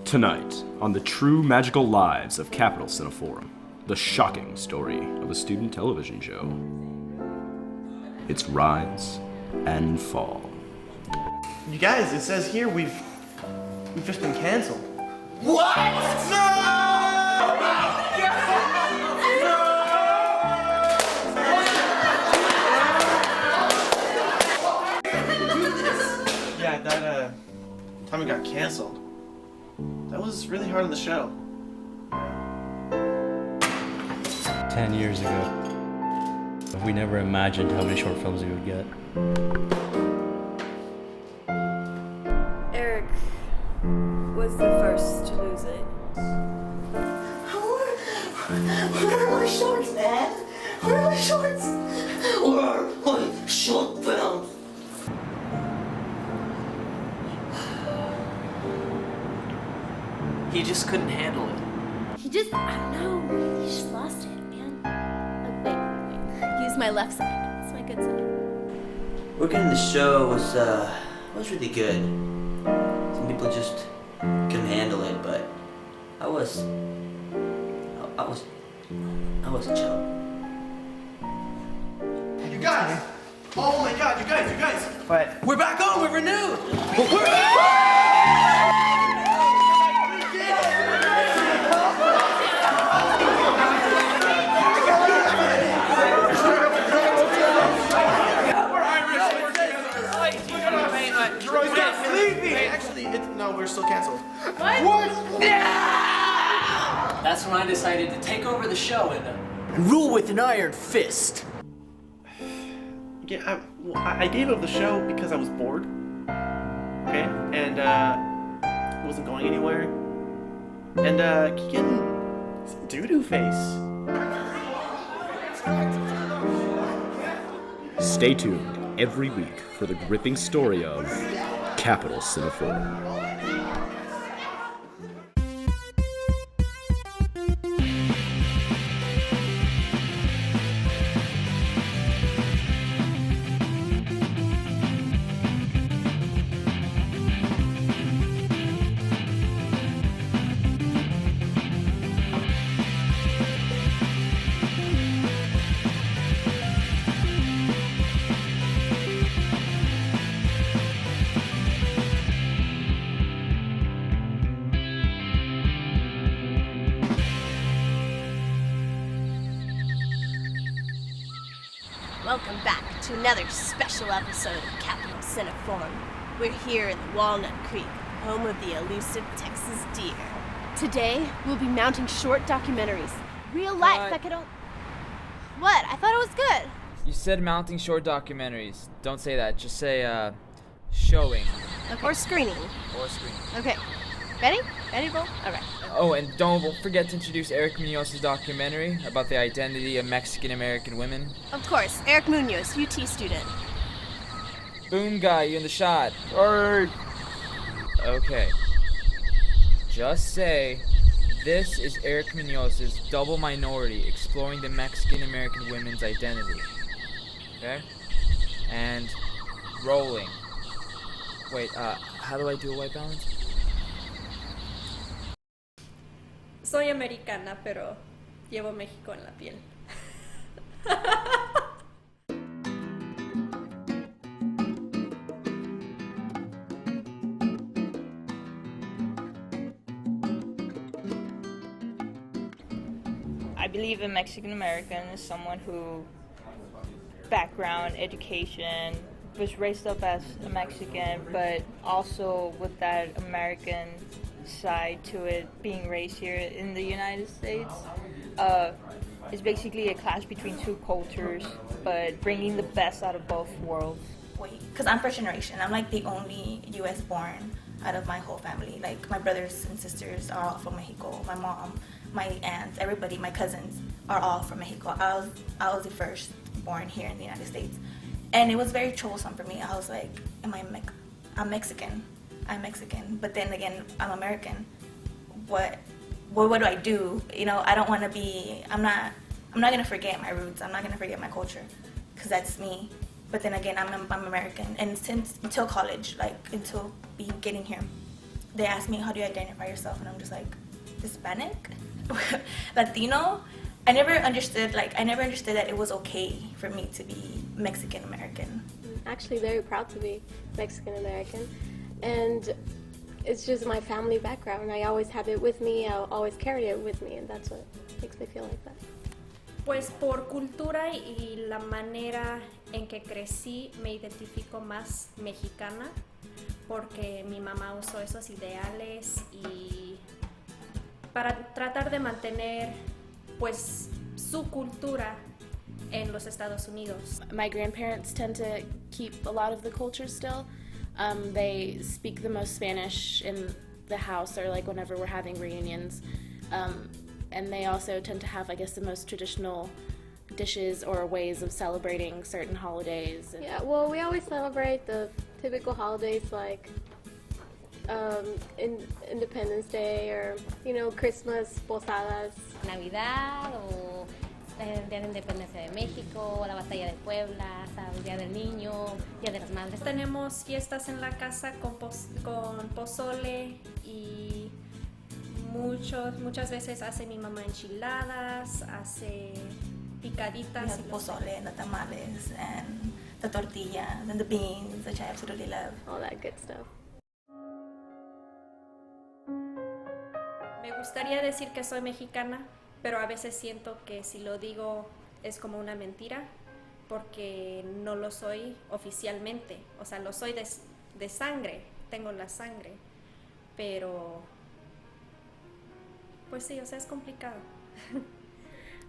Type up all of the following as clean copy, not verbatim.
Tonight, on the true magical lives of Capital Cineforum, the shocking story of a student television show. Its rise and fall. You guys, it says here we've just been canceled. What? No! Yeah, that time we got canceled. That was really hard on the show. 10 years ago. We never imagined how many short films we would get. Erick was the first to lose it. Where are my shorts, man? Where are my shorts? Where are my short films? He just couldn't handle it. He just, I don't know, he just lost it, man. Wait. Use my left side. It's my good side. Working in the show was really good. Some people just couldn't handle it, but I was chill. You guys! Oh my god, you guys! What? We're back on, we're renewed! No, we're still canceled. What? That's when I decided to take over the show and rule with an iron fist. Yeah, I gave up the show because I was bored. Okay? And, it wasn't going anywhere. And, Keegan, doo-doo face. Stay tuned every week for the gripping story of Capital Cineforum. Welcome back to another special episode of Capital Cineforum. We're here in the Walnut Creek, home of the elusive Texas deer. Today, we'll be mounting short documentaries. Real life that could only... What? I thought it was good. You said mounting short documentaries. Don't say that. Just say, showing. Okay. Or screening. Or screening. Okay. Ready? Ready, roll? All right. Oh, and don't forget to introduce Erick Munoz's documentary about the identity of Mexican-American women. Of course. Erick Munoz, UT student. Boom guy, you in the shot. Alright. Okay. Just say, this is Erick Munoz's Double Minority, exploring the Mexican-American women's identity. Okay? And rolling. Wait, how do I do a white balance? Soy americana, pero llevo México en la piel. I believe a Mexican American is someone who background, education, was raised up as a Mexican, but also with that American side to it, being raised here in the United States. It's basically a clash between two cultures, but bringing the best out of both worlds. Because I'm first generation. I'm like the only U.S. born out of my whole family. Like my brothers and sisters are all from Mexico. My mom, my aunts, everybody, my cousins are all from Mexico. I was the first born here in the United States. And it was very troublesome for me. I was like, I'm Mexican. I'm Mexican, but then again, I'm American. What do I do? You know, I don't want to be. I'm not gonna forget my roots. I'm not gonna forget my culture, because that's me. But then again, I'm American, and until college, like until getting here, they ask me, how do you identify yourself? And I'm just like, Hispanic? Latino? I never understood that it was okay for me to be Mexican American. Actually very proud to be Mexican American, and it's just my family background. I always have it with me, I always carry it with me, and that's what makes me feel like that. Pues por cultura y la manera en que crecí me identifico más mexicana porque mi mamá usó esos ideales y para tratar de mantener pues su cultura en los Estados Unidos. My grandparents tend to keep a lot of the culture still. They speak the most Spanish in the house or like whenever we're having reunions. And they also tend to have, I guess, the most traditional dishes or ways of celebrating certain holidays. Yeah, well, we always celebrate the typical holidays like Independence Day or, you know, Christmas, posadas. Navidad o el Día de Independencia de México, la Batalla de Puebla, el Día del Niño, Día de las Madres. Tenemos fiestas en la casa con pozole y muchas veces hace mi mamá enchiladas, hace picaditas. The pozole and the tamales and the tortillas and the beans, which I absolutely love. All that good stuff. Me gustaría decir que soy mexicana, pero a veces siento que si lo digo es como una mentira, porque no lo soy oficialmente. O sea, lo soy de sangre, tengo la sangre, pero pues sí, o sea, es complicado.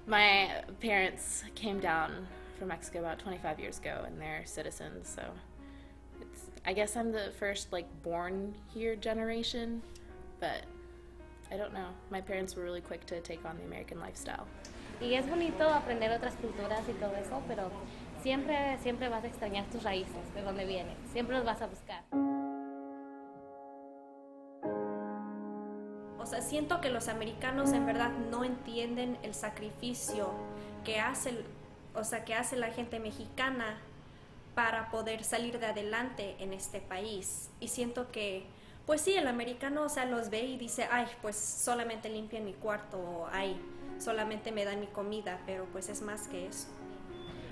My parents came down from Mexico about 25 years ago, and they're citizens, so I guess I'm the first like born here generation, but I don't know. My parents were really quick to take on the American lifestyle. Y es bonito aprender otras culturas y todo eso, pero siempre vas a extrañar tus raíces, de dónde vienes. Siempre los vas a buscar. O sea, siento que los americanos en verdad no entienden el sacrificio que hace la gente mexicana para poder salir de adelante en este país. Y siento que, pues sí, el americano, o sea, los ve y dice, ay, pues solamente limpian mi cuarto, o ay, solamente me dan mi comida, pero pues es más que eso.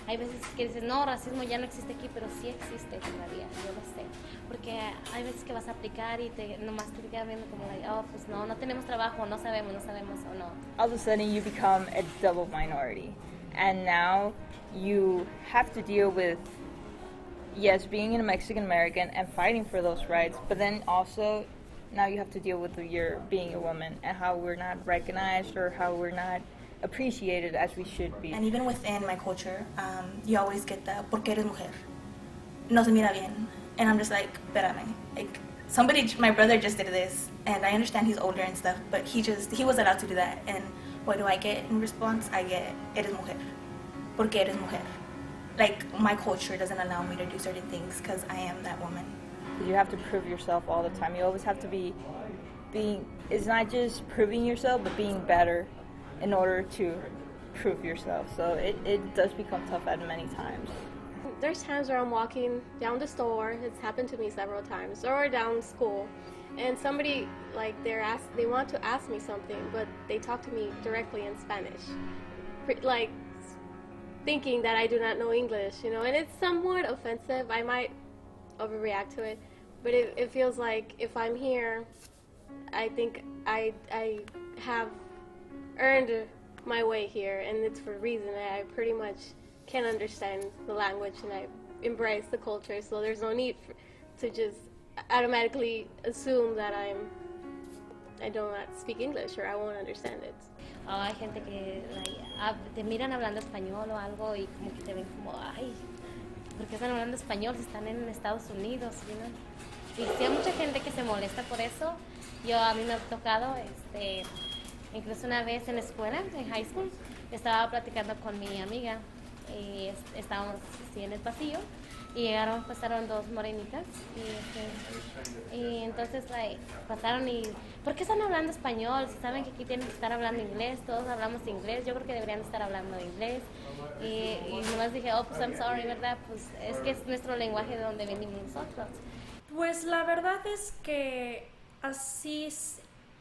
Hay veces que dices, no, racismo ya no existe aquí, pero sí existe todavía, yo lo sé. Porque hay veces que vas a aplicar y nomás te quedan viendo como, like, oh, pues no tenemos trabajo, no sabemos o no. All of a sudden you become a double minority. And now you have to deal with, yes, being a Mexican American and fighting for those rights, but then also now you have to deal with your being a woman and how we're not recognized or how we're not appreciated as we should be. And even within my culture, you always get the porque eres mujer. No se mira bien. And I'm just like, espérame. Like, my brother just did this, and I understand he's older and stuff, but he was allowed to do that. And what do I get in response? I get, eres mujer. Porque eres mujer. Like, my culture doesn't allow me to do certain things because I am that woman. You have to prove yourself all the time. You always have to be it's not just proving yourself, but being better in order to prove yourself. So it does become tough at many times. There's times where I'm walking down the store, it's happened to me several times, or down school, and somebody, like, they want to ask me something, but they talk to me directly in Spanish, like, thinking that I do not know English, you know, and it's somewhat offensive. I might overreact to it, but it feels like if I'm here, I think I have earned my way here, and it's for a reason. I pretty much can understand the language and I embrace the culture, so there's no need to just automatically assume that I do not speak English or I won't understand it. Hay gente que te miran hablando español o algo y como que te ven como, ay, ¿por qué están hablando español si están en Estados Unidos? You know? Y sí hay mucha gente que se molesta por eso. A mí me ha tocado, incluso una vez en la escuela, en high school, estaba platicando con mi amiga y estábamos así en el pasillo y pasaron dos morenitas y entonces pasaron y ¿por qué están hablando español? Si saben que aquí tienen que estar hablando inglés, todos hablamos inglés, yo creo que deberían estar hablando inglés y nomás dije, oh, pues I'm sorry, ¿verdad? Pues es que es nuestro lenguaje de donde venimos nosotros. Pues la verdad es que Así,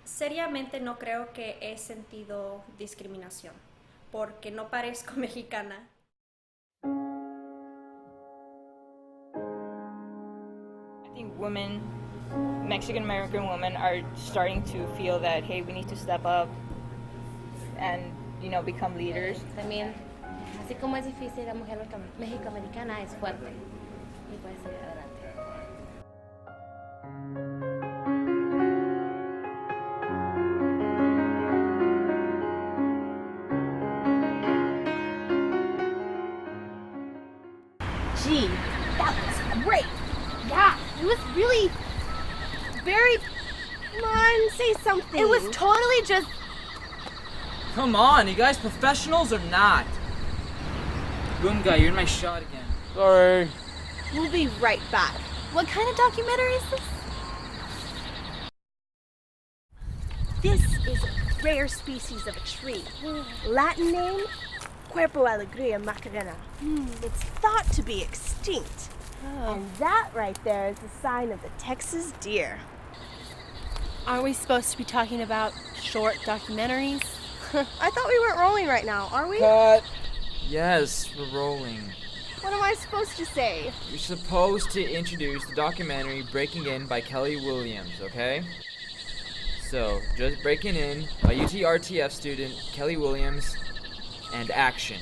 seriamente no creo que he sentido discriminación, porque no parezco mexicana. I think women, Mexican American women, are starting to feel that, hey, we need to step up and, you know, become leaders. También, así como es difícil, la mujer mexicoamericana es fuerte y puede salir adelante. Gee, that was great. Yeah, it was really very. Come on, say something. It was totally just. Come on, you guys professionals or not? Boom guy, you're in my shot again. Sorry. We'll be right back. What kind of documentary is this? This is a rare species of a tree. Latin name, Cuerpo Alegria Macarena. It's thought to be extinct. And that right there is the sign of the Texas deer. Are we supposed to be talking about short documentaries? I thought we weren't rolling right now, are we? Cut. Yes, we're rolling. What am I supposed to say? You're supposed to introduce the documentary Breaking In by Kelly Williams, okay? So, just Breaking In by UT-RTF student Kelly Williams, and action.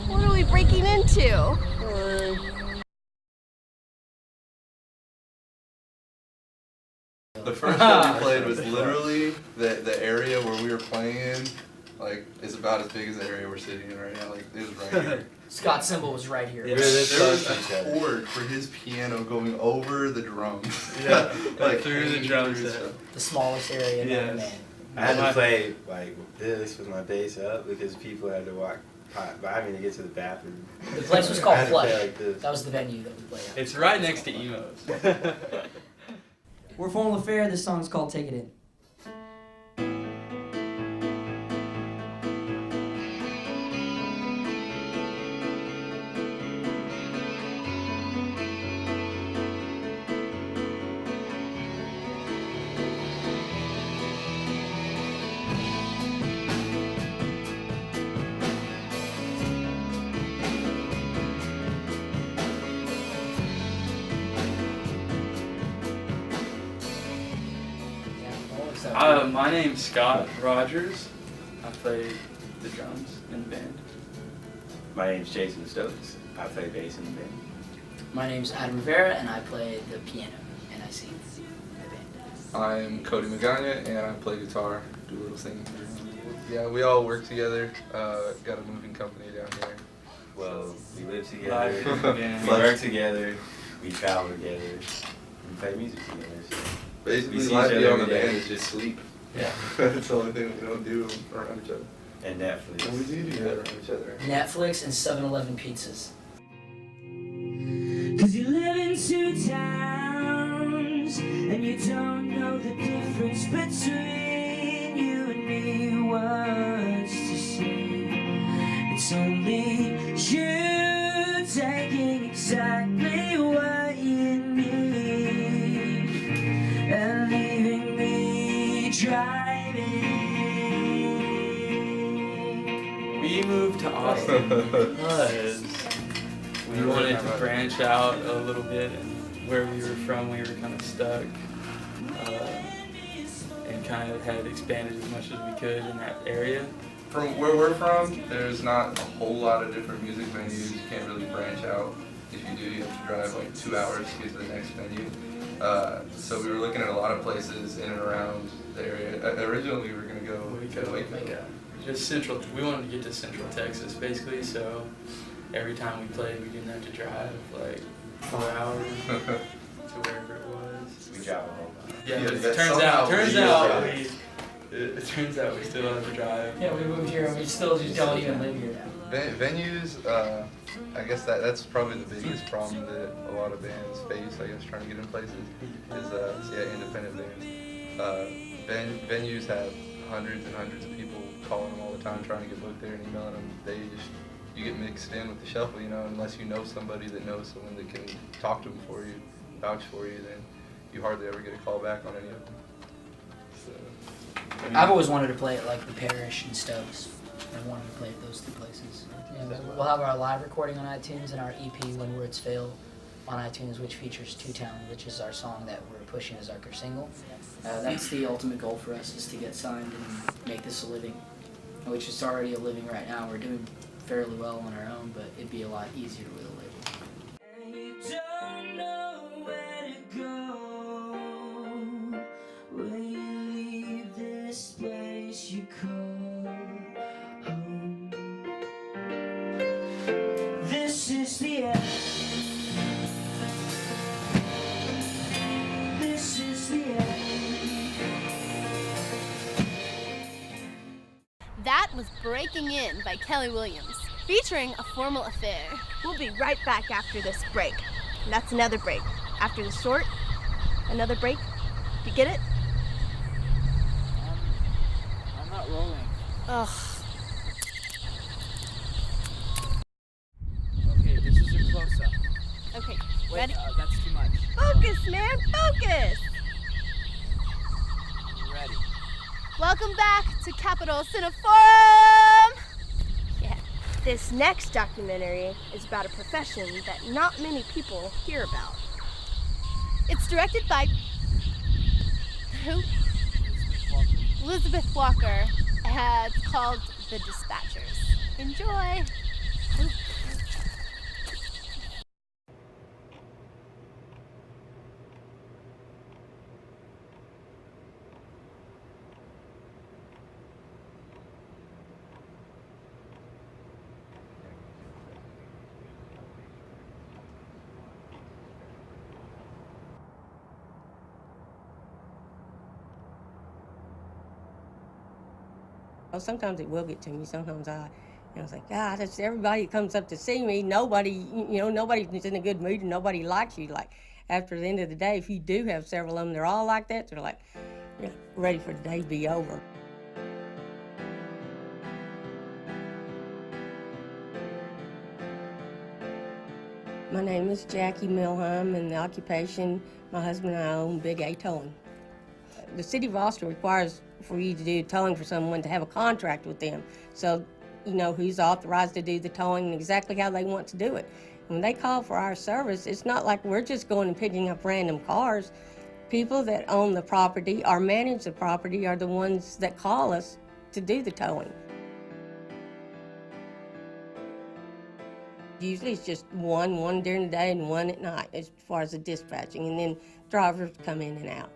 What are we breaking into? The first show we played was literally the area where we were playing in, like, is about as big as the area we're sitting in right now. Like, it was right here. Scott's cymbal was right here. There was a chord for his piano going over the drums. Yeah, like through the drum set. The smallest area in the band. I had to play like this with my bass up because people had to walk by me to get to the bathroom. The place was called Flush. Like that was the venue that we played at. It's right next to Emo's. We're Formula Fair. This song's called Take It In. My name's Scott Rogers. I play the drums in the band. My name's Jason Stokes. I play bass in the band. My name's Adam Rivera, and I play the piano, and I sing in the band. I'm Cody Magana, and I play guitar, do a little singing. Yeah, we all work together. Got a moving company down here. Well, we live together, we work together, we travel together, we play music together. So Basically, life beyond the band is just sleep. Yeah. That's the only thing we don't do around each other. And Netflix. And we do that around each other. Netflix and 7-Eleven pizzas. Cause you live in two towns and you don't know the difference between you and me. Words to say, it's only you taking exactly what you need and leaving me driving. We moved to Austin because we wanted to branch out a little bit, and where we were from, we were kind of stuck, and kind of had expanded as much as we could in that area. From where we're from, there's not a whole lot of different music venues. You can't really branch out. If you do, you have to drive like 2 hours to get to the next venue. So we were looking at a lot of places in and around the area. Originally, we were going to go to Waco. Just central. We wanted to get to Central Texas, basically. So every time we played, we didn't have to drive like 4 hours to wherever it was. We drive a whole lot. Yeah, but it turns out we still have to drive. Yeah, we moved here and we still just don't even live here now. Venues, I guess that's probably the biggest problem that a lot of bands face, I guess, trying to get in places, is independent bands. Venues have hundreds and hundreds of people calling them all the time, trying to get booked there and emailing them. You get mixed in with the shuffle, you know, unless you know somebody that knows someone that can talk to them for you, vouch for you, then you hardly ever get a call back on any of them. So, I mean, I've always wanted to play at like the Parish and Stubbs. I wanted to play at those two places. And we'll have our live recording on iTunes and our EP, When Words Fail, on iTunes, which features Two Town, which is our song that we're pushing as our single. That's the ultimate goal for us, is to get signed and make this a living, which is already a living right now. We're doing fairly well on our own, but it'd be a lot easier with a label. And you don't know where to go when you leave this place you call home. This is the end. This is the end. That was Breaking In by Kelly Williams, featuring A Formal Affair. We'll be right back after this break. And that's another break. After the short, another break. You get it? I'm not rolling. Ugh. Okay, this is your close-up. Okay, Wait, ready? that's too much. Focus, man, focus! Ready. Welcome back to Capital Cineforum! Yeah, this next documentary is about a profession that not many people hear about. It's directed by... who? Elizabeth Walker. It's called The Dispatchers. Enjoy! Well, sometimes it will get to me. Sometimes I was like, God, it's everybody comes up to see me. Nobody, nobody's in a good mood and nobody likes you. Like, after the end of the day, if you do have several of them, they're all like that. They're like, ready for the day to be over. My name is Jackie Milheim, and the occupation, my husband and I own Big A Towing. The city of Austin requires for you to do towing for someone to have a contract with them. So, who's authorized to do the towing and exactly how they want to do it. When they call for our service, it's not like we're just going and picking up random cars. People that own the property or manage the property are the ones that call us to do the towing. Usually it's just one during the day and one at night as far as the dispatching, and then drivers come in and out.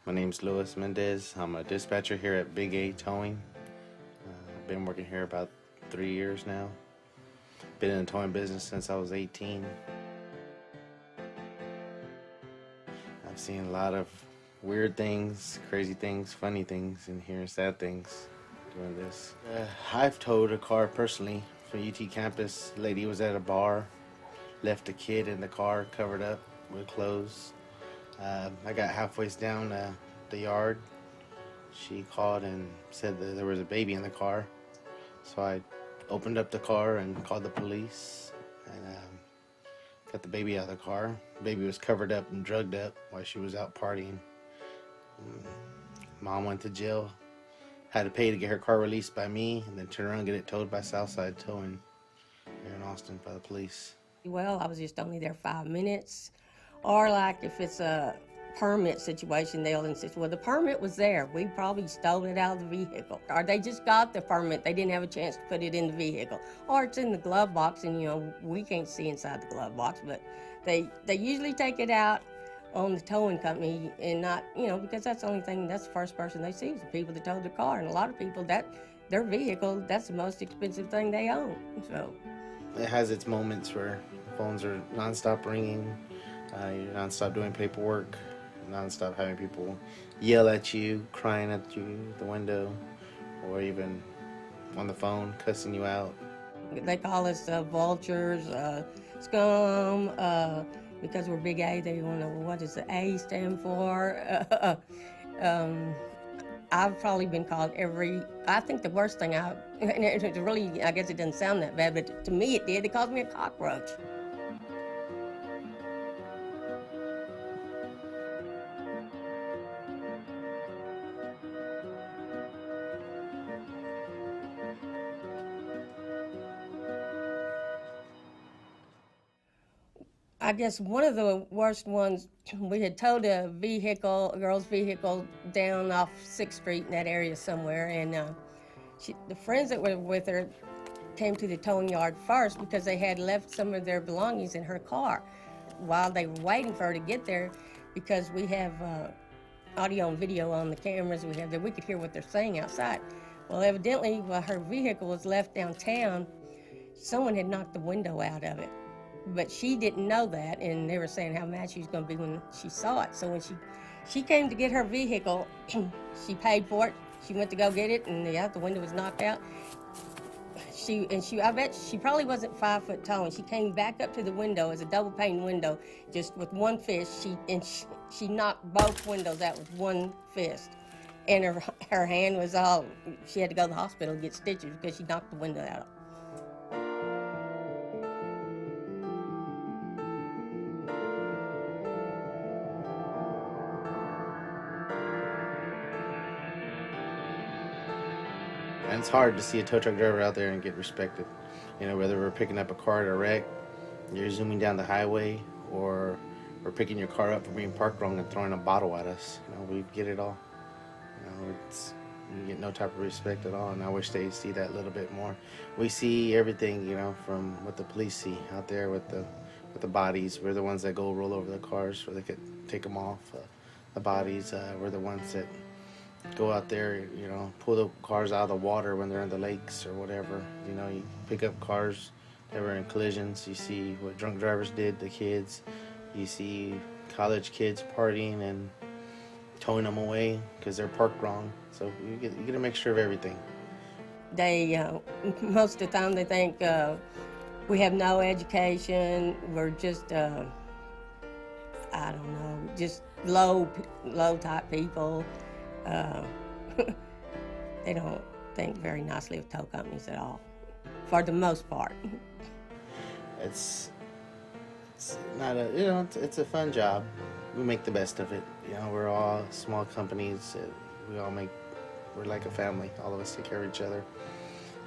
My name's Luis Mendez. I'm a dispatcher here at Big A Towing. I've been working here about 3 years now. Been in the towing business since I was 18. I've seen a lot of weird things, crazy things, funny things, and hearing sad things doing this. I've towed a car personally for UT campus. A lady was at a bar, left a kid in the car covered up with clothes. I got halfway down the yard. She called and said that there was a baby in the car. So I opened up the car and called the police and got the baby out of the car. The baby was covered up and drugged up while she was out partying. Mom went to jail. Had to pay to get her car released by me and then turn around and get it towed by Southside Towing here in Austin by the police. Well, I was just only there 5 minutes. Or like if it's a permit situation, they'll insist, well, the permit was there. We probably stole it out of the vehicle. Or they just got the permit. They didn't have a chance to put it in the vehicle. Or it's in the glove box and, we can't see inside the glove box. But they usually take it out on the towing company and not, because that's the only thing, that's the first person they see is the people that towed the car. And a lot of people, their vehicle, that's the most expensive thing they own. So it has its moments where phones are nonstop ringing. You're nonstop doing paperwork, nonstop having people yell at you, crying at you at the window, or even on the phone, cussing you out. They call us vultures, scum, because we're big A, they want to know, what does the A stand for? I've probably been called I think the worst thing and it really, I guess it doesn't sound that bad, but to me it did. They called me a cockroach. I guess one of the worst ones, we had towed a girl's vehicle down off 6th Street in that area somewhere, and the friends that were with her came to the towing yard first because they had left some of their belongings in her car. While they were waiting for her to get there, because we have audio and video on the cameras we have there, we could hear what they're saying outside. Well, evidently, while her vehicle was left downtown, someone had knocked the window out of it. But she didn't know that, and they were saying how mad she was going to be when she saw it. So when she came to get her vehicle, she paid for it. She went to go get it, and the window was knocked out. I bet she probably wasn't 5 foot tall, and she came back up to the window as a double pane window, just with one fist. She knocked both windows out with one fist, and her hand was all. She had to go to the hospital to get stitches because she knocked the window out. And it's hard to see a tow truck driver out there and get respected. You know, whether we're picking up a car at a wreck, you're zooming down the highway, or we're picking your car up for being parked wrong and throwing a bottle at us. You know, we get it all. You know, you get no type of respect at all, and I wish they see that a little bit more. We see everything, you know, from what the police see out there with the bodies. We're the ones that go roll over the cars where they could take them off. The bodies, we're the ones that go out there, you know, pull the cars out of the water when they're in the lakes or whatever. You know, you pick up cars that were in collisions. You see what drunk drivers did to kids. You see college kids partying and towing them away because they're parked wrong. So you get a mixture of everything. They, most of the time they think we have no education. We're just, I don't know, just low type people. They don't think very nicely of tow companies at all, for the most part. It's not a, you know, it's a fun job. We make the best of it. You know, we're all small companies. We're like a family. All of us take care of each other,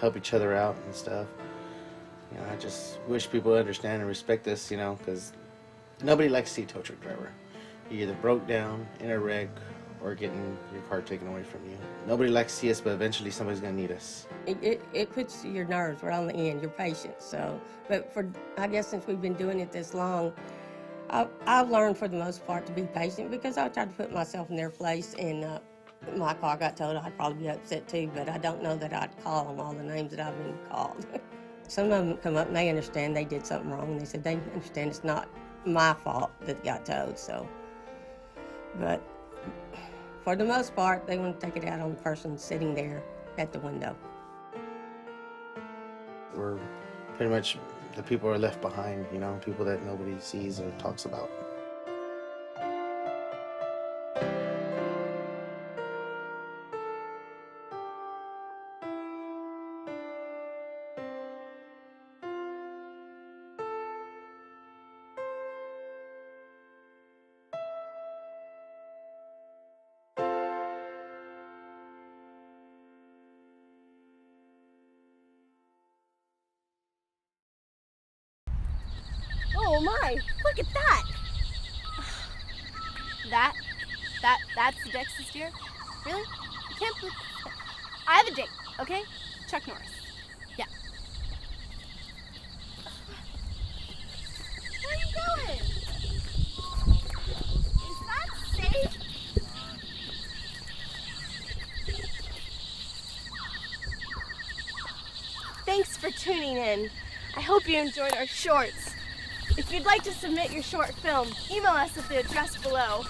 help each other out and stuff. You know, I just wish people understand and respect us, you know, because nobody likes to see a tow truck driver. You either broke down, in a wreck, or getting your car taken away from you. Nobody likes to see us, but eventually somebody's gonna need us. It puts your nerves right on the end, your patience. So, but I guess since we've been doing it this long, I've learned for the most part to be patient, because I tried to put myself in their place, and my car got towed, I'd probably be upset too, but I don't know that I'd call them all the names that I've been called. Some of them come up and they understand they did something wrong, and they said they understand it's not my fault that it got towed, so. But for the most part, they want to take it out on the person sitting there at the window. We're pretty much the people who are left behind, you know, people that nobody sees or talks about. Oh my, look at that! That's the Texas deer? Really? I can't believe. I have a date, okay? Chuck Norris. Yeah. Where are you going? Is that safe? Thanks for tuning in. I hope you enjoyed our shorts. If you'd like to submit your short film, email us at the address below.